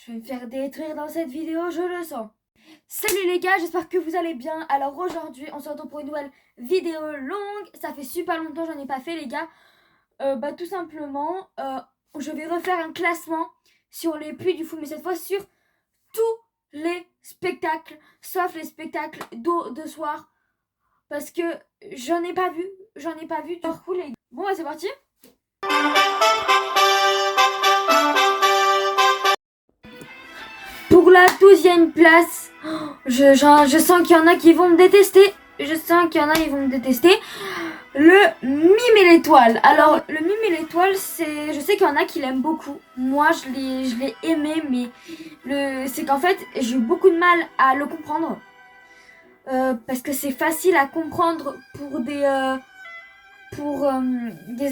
Je vais me faire détruire dans cette vidéo, je le sens. Salut les gars, j'espère que vous allez bien. Alors aujourd'hui, on se retrouve pour une nouvelle vidéo longue. Ça fait super longtemps que j'en ai pas fait les gars. Tout simplement, je vais refaire un classement sur les Puy du Fou, mais cette fois sur tous les spectacles, sauf les spectacles de soir. Parce que j'en ai pas vu du coup les gars. Bon bah c'est parti. Pour la 12e place, je sens qu'il y en a qui vont me détester. Le Mime et l'étoile. Alors, le Mime et l'étoile, je sais qu'il y en a qui l'aiment beaucoup. Moi, je l'ai aimé, mais c'est qu'en fait, j'ai eu beaucoup de mal à le comprendre. Parce que c'est facile à comprendre pour des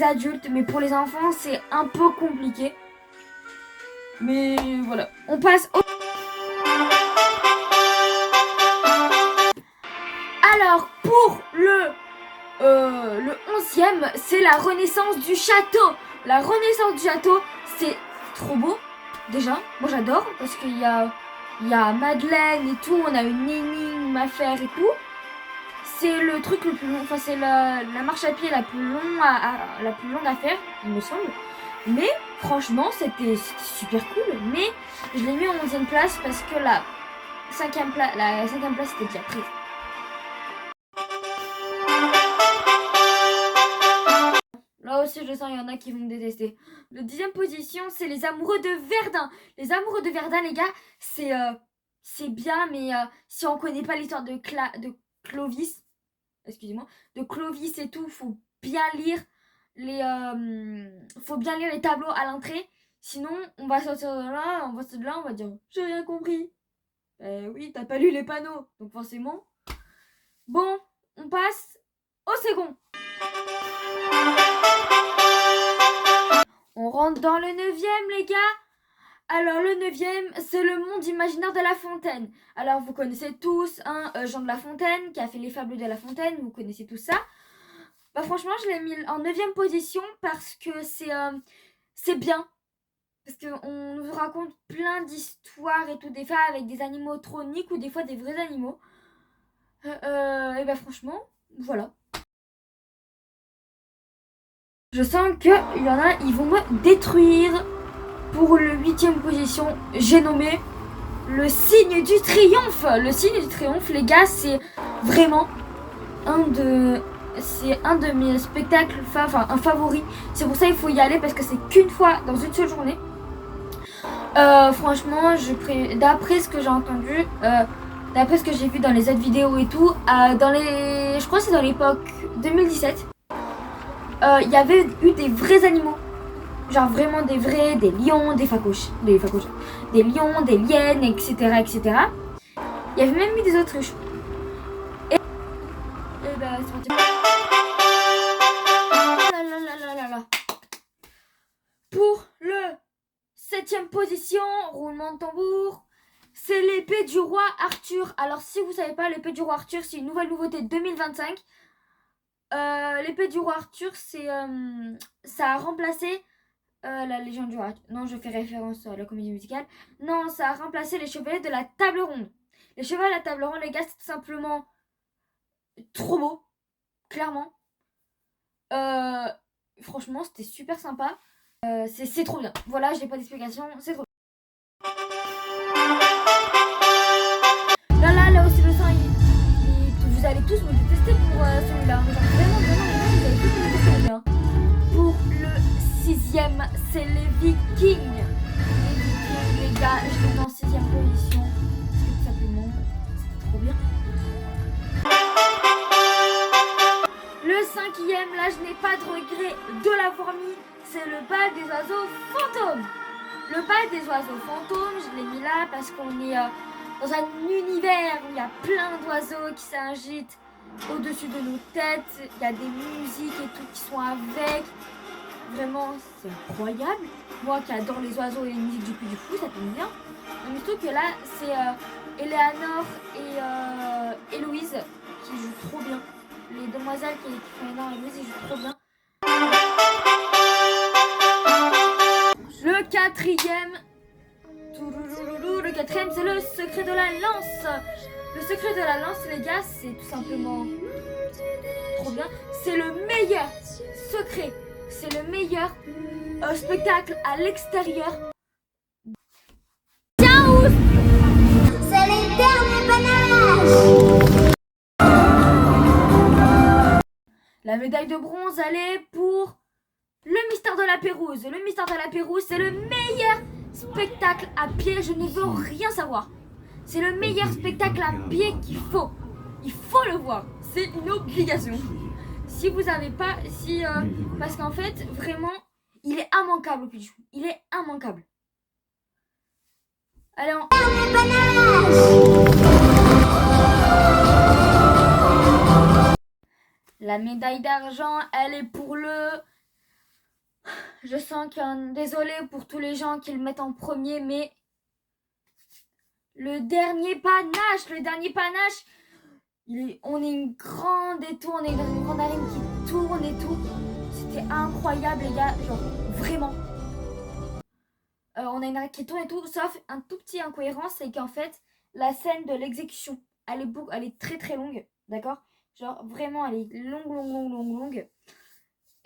adultes, mais pour les enfants, c'est un peu compliqué. Mais voilà, on passe au... Alors, pour le 11e, c'est la renaissance du château. La renaissance du château, c'est trop beau, déjà. Moi, j'adore, parce qu'il y a Madeleine et tout. On a une énigme à faire et tout. C'est le truc le plus long, enfin, c'est la marche à pied la plus longue à faire, il me semble. Mais, franchement, c'était super cool. Mais, je l'ai mis en 11e place parce que la 5e place était déjà prise. Là aussi, je sens qu'il y en a qui vont me détester. La 10e position, c'est les amoureux de Verdun. Les amoureux de Verdun, les gars, c'est bien, mais si on connaît pas l'histoire de Clovis, excusez-moi, de Clovis et tout, faut bien lire les tableaux à l'entrée. Sinon, on va sortir de là, on va dire, j'ai rien compris. Oui, t'as pas lu les panneaux, donc forcément. Bon, on passe au second. On rentre dans le 9e, les gars. Alors, le 9e, c'est le monde imaginaire de La Fontaine. Alors, vous connaissez tous Jean de La Fontaine, qui a fait les fables de La Fontaine. Vous connaissez tout ça. Bah, franchement, je l'ai mis en 9e position parce que c'est bien. Parce qu'on nous raconte plein d'histoires et tout, des fois avec des animaux troniques ou des fois des vrais animaux. Et bah, franchement, voilà. Je sens qu'il y en a, ils vont me détruire. Pour le 8e position, j'ai nommé le signe du triomphe. Le signe du triomphe, les gars, c'est vraiment un de mes spectacles, enfin un favori. C'est pour ça qu'il faut y aller parce que c'est qu'une fois dans une seule journée. Franchement, d'après ce que j'ai entendu, d'après ce que j'ai vu dans les autres vidéos et tout, je crois que c'est dans l'époque 2017, il y avait eu des vrais animaux. Genre vraiment des vrais, des lions, des lions, des liènes, etc. etc. Il y avait même eu des autruches. Et bah c'est parti. Pour le 7e position, roulement de tambour, c'est l'épée du roi Arthur. Alors si vous savez pas, l'épée du roi Arthur, c'est une nouvelle nouveauté 2025. L'épée du roi Arthur, ça a remplacé la Légion du Roi. Non, je fais référence à la comédie musicale. Non, ça a remplacé les chevaliers de la table ronde. Les chevaliers de la table ronde, les gars, c'est tout simplement trop beau. Clairement. Franchement, c'était super sympa. C'est trop bien. Voilà, je n'ai pas d'explication. C'est trop bien. Là aussi, le sang, vous allez tous me détester pour celui-là. Vraiment, vous allez tous me détester celui-là. Pour le 6e, c'est les Vikings. Les gars, je l'ai mis en 6e position. Parce que tout simplement, c'était trop bien. Le 5e, là, je n'ai pas de regret de l'avoir mis. C'est le bal des oiseaux fantômes. Le bal des oiseaux fantômes, je l'ai mis là parce qu'on est dans un univers où il y a plein d'oiseaux qui s'agitent au-dessus de nos têtes. Il y a des musiques et tout qui sont avec. Vraiment, c'est incroyable. Moi qui adore les oiseaux et les musiques du Puy du Fou, ça tombe bien. Mais je trouve que là, c'est Eleanor et Héloïse qui jouent trop bien. Les demoiselles qui font Eleanor et Héloïse, ils jouent trop bien. Le 4e, quatrième, c'est le secret de la lance. Le secret de la lance, les gars, c'est tout simplement trop bien. C'est le meilleur secret. C'est le meilleur spectacle à l'extérieur. Ciao! C'est les derniers panaches. La médaille de bronze, elle est pour le mystère de la Pérouse. Le mystère de la Pérouse, c'est le meilleur spectacle à pied. Je ne veux rien savoir. C'est le meilleur spectacle à pied qu'il faut. Il faut le voir. C'est une obligation. Si vous n'avez pas... parce qu'en fait, vraiment, il est immanquable au Pichou. Il est immanquable. Allez, la médaille d'argent, elle est pour le... Je sens qu'un... Désolé pour tous les gens qui le mettent en premier, mais... Le dernier panache, on est une grande et tout, on est dans une grande arène qui tourne et tout. C'était incroyable les gars, genre vraiment. On a une arène qui tourne et tout, sauf un tout petit incohérence, c'est qu'en fait, la scène de l'exécution, elle est très très longue, d'accord? Genre vraiment, elle est longue.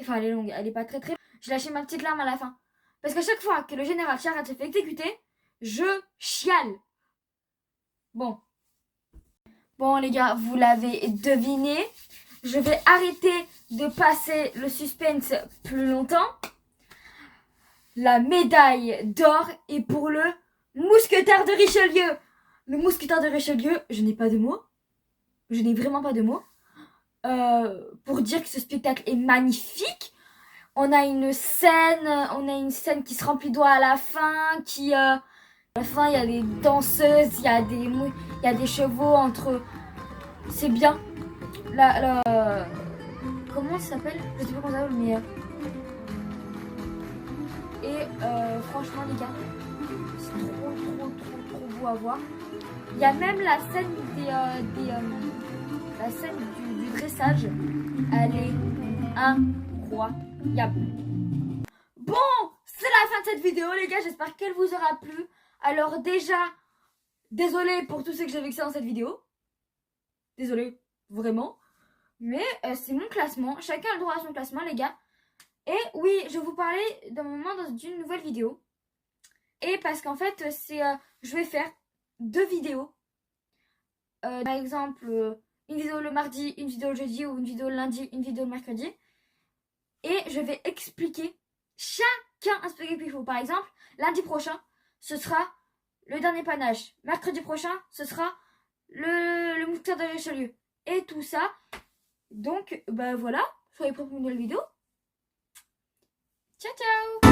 Enfin, elle est longue, elle est pas très. J'ai lâché ma petite larme à la fin. Parce qu'à chaque fois que le général Charat se fait exécuter, je chiale. Bon les gars, vous l'avez deviné. Je vais arrêter de passer le suspense plus longtemps. La médaille d'or est pour le mousquetaire de Richelieu. Le mousquetaire de Richelieu, je n'ai pas de mots. Je n'ai vraiment pas de mots. Pour dire que ce spectacle est magnifique. On a une scène qui se remplit d'eau à la fin, à la fin, il y a des danseuses, il y a des chevaux entre... C'est bien. Comment ça s'appelle? Je sais pas comment ça s'appelle, mais... franchement, les gars, c'est trop beau à voir. Il y a même la scène la scène du dressage. Elle est incroyable. Bon, c'est la fin de cette vidéo, les gars. J'espère qu'elle vous aura plu. Alors déjà, désolé pour tout ce que j'ai vécu dans cette vidéo. Désolé, vraiment. Mais c'est mon classement. Chacun a le droit à son classement, les gars. Et oui, je vais vous parler d'un moment d'une nouvelle vidéo. Et parce qu'en fait, je vais faire 2 vidéos. Par exemple, une vidéo le mardi, une vidéo le jeudi, ou une vidéo le lundi, une vidéo le mercredi. Et je vais expliquer chacun un spectacle qu'il faut. Par exemple, lundi prochain, ce sera le dernier panache. Mercredi prochain, ce sera le mousquetaire de Richelieu. Et tout ça. Donc, bah voilà. Soyez prêts pour une nouvelle vidéo. Ciao, ciao!